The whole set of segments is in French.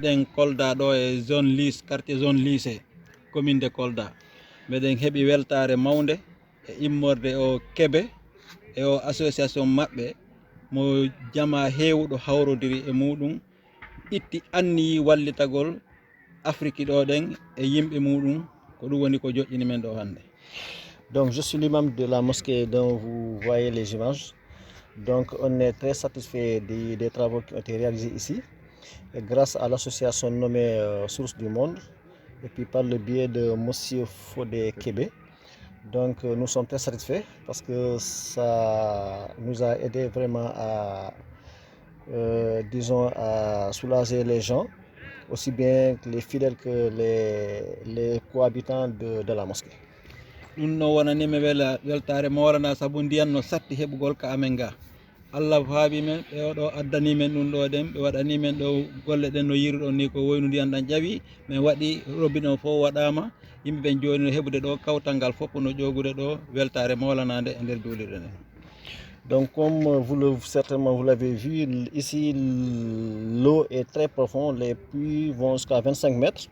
meɗen Kolda ɗo e zone Lys quartier zone lycée commune de Kolda meɗen heeɓi weltare mawde e immorde o Kebe e o association maɓɓe mo jama hewɗo hawrodiri e muɗum itti anniyi wallitagol Afrique ɗo ɗen e yimɓe muɗum ko ɗum woni ko joƴƴini men ɗo hannde. Donc je suis l'imam de la mosquée dont vous voyez les images. Donc on est très satisfait des travaux qui ont été réalisés ici et grâce à l'association nommée Source du Monde et puis par le biais de Monsieur Fodé Kébé. Donc nous sommes très satisfaits parce que ça nous a aidé vraiment à, disons, à soulager les gens, aussi bien que les fidèles que les cohabitants de la mosquée. ɗum no wonanimi weltare morana saabu ndiyan no satti heɓugol ka amen ga Allah faabi men ɓe oɗo addani men ɗum ɗo ɗen ɓe waɗani men ɗo golle ɗen no yiri ɗon ni ko woynu ndiyan ɗan ƴawi min waɗi robinet o fof waɗama yimɓeɓe joni no heɓude ɗo kawtal ngal fof no ƴogude ɗo weltare molanade e nder julirɗe ɗen. Donc comme certainement vous l'avez vu, ici l'eau est très profonde, les puits vont jusqu'à 25 mètres.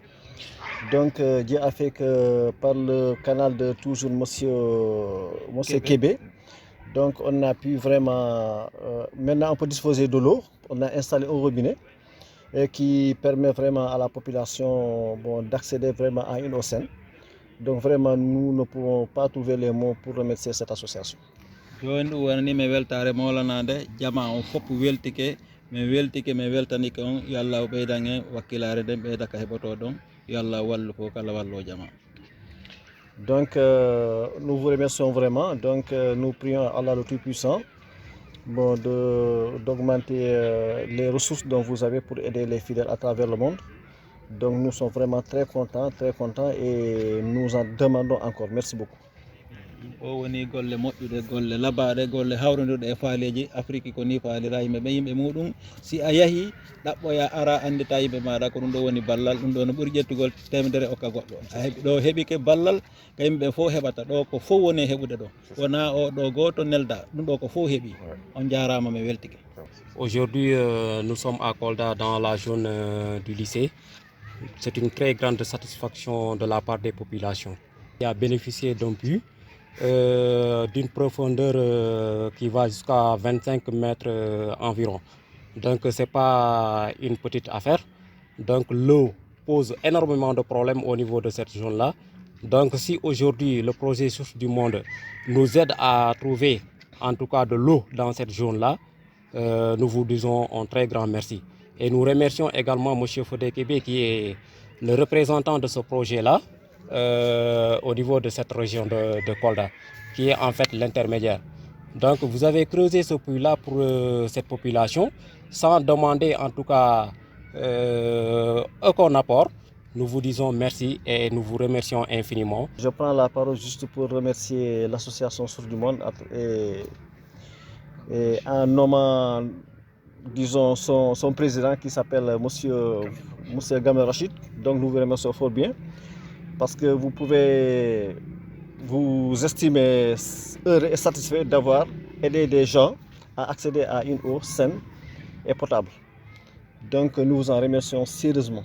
Donc Dieu a fait que par le canal de toujours Monsieur Kébé, donc on a pu vraiment, maintenant on peut disposer de l'eau, on a installé un robinet qui permet vraiment à la population d'accéder vraiment à une eau saine. Donc vraiment nous ne pouvons pas trouver les mots pour remercier cette association. joni ɗum wonanimi weltare molanade jama on fof weltike min weltanike on yo Allah ɓeydan en wakkilare nden ɓeyda ka heɓoto ɗon yo Allah wallu ko kala wallo jama. Donc nous vous remercions vraiment. Donc nous prions Allah le Tout-Puissant d'augmenter les ressources dont vous avez pour aider les fidèles à travers le monde. Donc nous sommes vraiment très contents et nous en demandons encore. Merci beaucoup. o woni golle moƴƴuɗe golle labaɗe golle hawrondirɗe e faaleji Afrique ko ni faalira yimɓe ɓe yimɓe muɗum si a yahi ɗaɓɓoya ara andita yimɓe maɗa ko ɗum ɗo woni ballal ɗum ɗo no ɓuuri ƴettugol temedere okka goɗɗo a heeɓi ɗo heeɓike ballal ka yimɓe fof heɓata ɗo ko fof woni heɓude ɗo wona o ɗo goto nelda ɗum ɗo ko fof heeɓi on jarama mi weltike. Aujourd'hui nous sommes à Kolda dans la zone du lycée. C'est une très grande satisfaction de la part des populations qui a bénéficié d'un puits d'une profondeur qui va jusqu'à 25 mètres environ. Donc ce n'est pas une petite affaire. Donc l'eau pose énormément de problèmes au niveau de cette zone-là. Donc si aujourd'hui le projet Source du Monde nous aide à trouver en tout cas de l'eau dans cette zone-là, nous vous disons un très grand merci. Et nous remercions également M. Fodé Kébé qui est le représentant de ce projet-là au niveau de cette région de Kolda, qui est en fait l'intermédiaire. Donc vous avez creusé ce puits-là pour cette population sans demander en tout cas aucun apport. Nous vous disons merci et nous vous remercions infiniment. Je prends la parole juste pour remercier l'association Source du Monde et en nommant, disons, son président qui s'appelle Monsieur Gamel Rachid. Donc nous vous remercions fort bien parce que vous pouvez vous estimer heureux et satisfait d'avoir aidé des gens à accéder à une eau saine et potable. Donc nous vous en remercions sérieusement.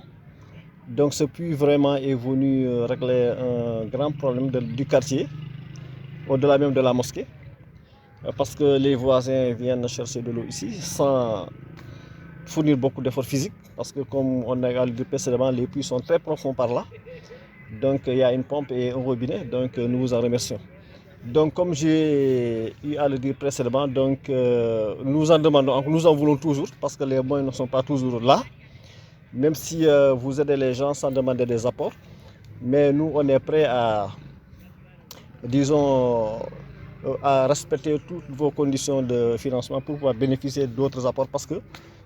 Donc ce puits vraiment est venu régler un grand problème du quartier, au-delà même de la mosquée, parce que les voisins viennent chercher de l'eau ici sans fournir beaucoup d'efforts physiques, parce que comme on a dit précédemment, les puits sont très profonds par là. Donc il y a une pompe et un robinet, donc nous vous en remercions. Donc comme j'ai eu à le dire précédemment, donc nous en demandons, nous en voulons toujours, parce que les moyens ne sont pas toujours là, même si vous aidez les gens sans demander des apports. Mais nous, on est prêts à, disons, à respecter toutes vos conditions de financement pour pouvoir bénéficier d'autres apports, parce que,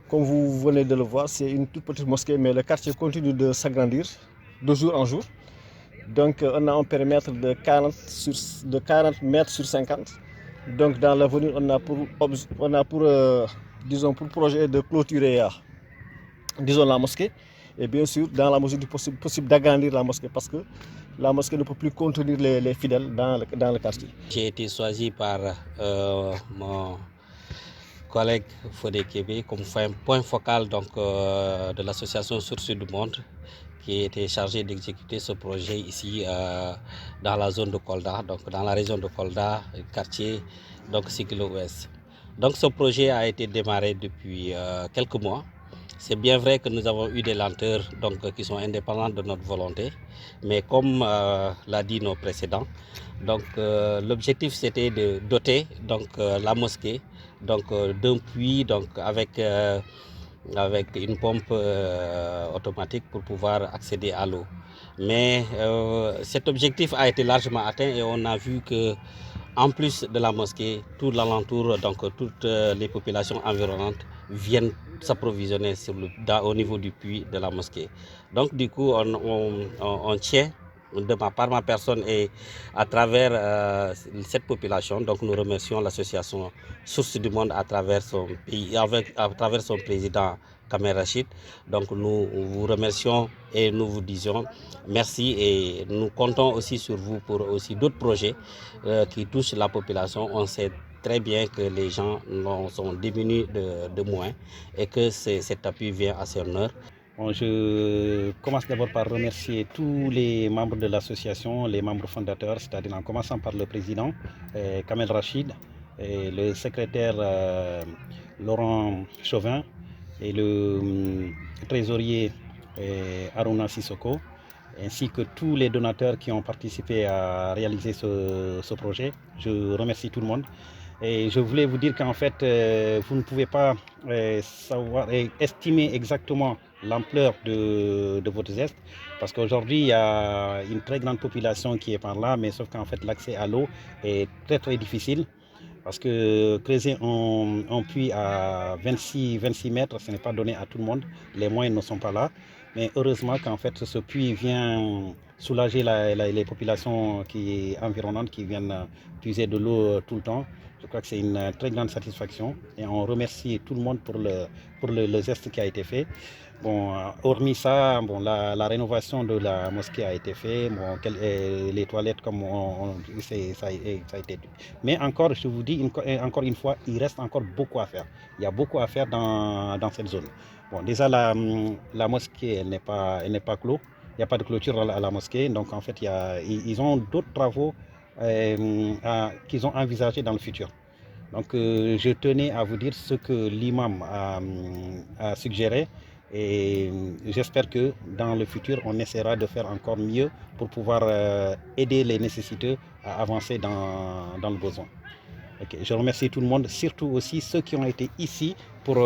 comme vous venez de le voir, c'est une toute petite mosquée, mais le quartier continue de s'agrandir de jour en jour. Donc on a un périmètre de 40 mètres sur 50. Donc dans l'avenir, on a pour disons, pour projet de clôturer disons, la mosquée. Et bien sûr, dans la mesure du possible d'agrandir la mosquée, parce que la mosquée ne peut plus contenir les fidèles dans le quartier. J'ai été choisi par mon collègue Fodé Kébé comme point focal donc, de l'association Sources du Monde qui était chargé d'exécuter ce projet ici dans la zone de Kolda, donc dans la région de Kolda, quartier donc Sikilo Ouest. Donc ce projet a été démarré depuis quelques mois. C'est bien vrai que nous avons eu des lenteurs donc, qui sont indépendantes de notre volonté, mais comme l'a dit nos précédents, donc l'objectif c'était de doter donc, la mosquée donc, d'un puits donc, avec une pompe automatique pour pouvoir accéder à l'eau. Mais cet objectif a été largement atteint et on a vu que en plus de la mosquée, tout l'alentour, donc toutes les populations environnantes viennent s'approvisionner au niveau du puits de la mosquée. Donc du coup, on tient par ma personne et à travers cette population, donc nous remercions l'association Sources du Monde à travers son pays, à travers son président Kamer Rachid. Donc nous vous remercions et nous vous disons merci et nous comptons aussi sur vous pour aussi d'autres projets qui touchent la population. On sait très bien que les gens sont démunis de moyens et que cet appui vient à son heure. Bon, je commence d'abord par remercier tous les membres de l'association, les membres fondateurs, c'est-à-dire en commençant par le président Kamel Rachid, et le secrétaire Laurent Chauvin et le trésorier Aruna Sissoko, ainsi que tous les donateurs qui ont participé à réaliser ce projet. Je remercie tout le monde. Et je voulais vous dire qu'en fait, vous ne pouvez pas estimer exactement l'ampleur de votre geste, parce qu'aujourd'hui, il y a une très grande population qui est par là, mais sauf qu'en fait, l'accès à l'eau est très très difficile, parce que creuser un puits à 26 mètres, ce n'est pas donné à tout le monde, les moyens ne sont pas là, mais heureusement qu'en fait, ce puits vient soulager les populations environnantes qui viennent puiser de l'eau tout le temps. Je crois que c'est une très grande satisfaction et on remercie tout le monde pour le geste qui a été fait. Bon, hormis ça, bon, la rénovation de la mosquée a été faite, bon, les toilettes comme ça a été. Mais encore, je vous dis encore une fois, il reste encore beaucoup à faire. Il y a beaucoup à faire dans cette zone. Bon, déjà la mosquée, elle n'est pas close. Il n'y a pas de clôture à la mosquée, donc en fait, ils ont d'autres travaux qu'ils ont envisagé dans le futur. Donc je tenais à vous dire ce que l'imam a suggéré et j'espère que dans le futur on essaiera de faire encore mieux pour pouvoir aider les nécessiteux à avancer dans le besoin. Okay. Je remercie tout le monde, surtout aussi ceux qui ont été ici pour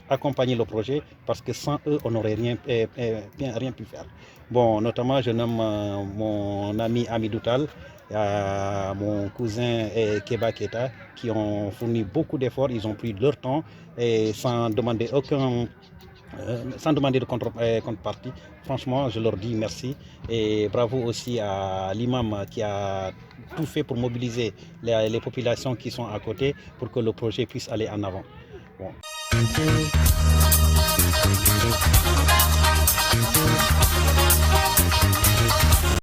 accompagner le projet, parce que sans eux, on n'aurait rien pu faire. Bon, notamment, je nomme mon ami Amidoutal, mon cousin Keba Keta, qui ont fourni beaucoup d'efforts, ils ont pris leur temps et sans demander de contrepartie. Franchement, je leur dis merci et bravo aussi à l'imam qui a tout fait pour mobiliser les populations qui sont à côté pour que le projet puisse aller en avant. Bon.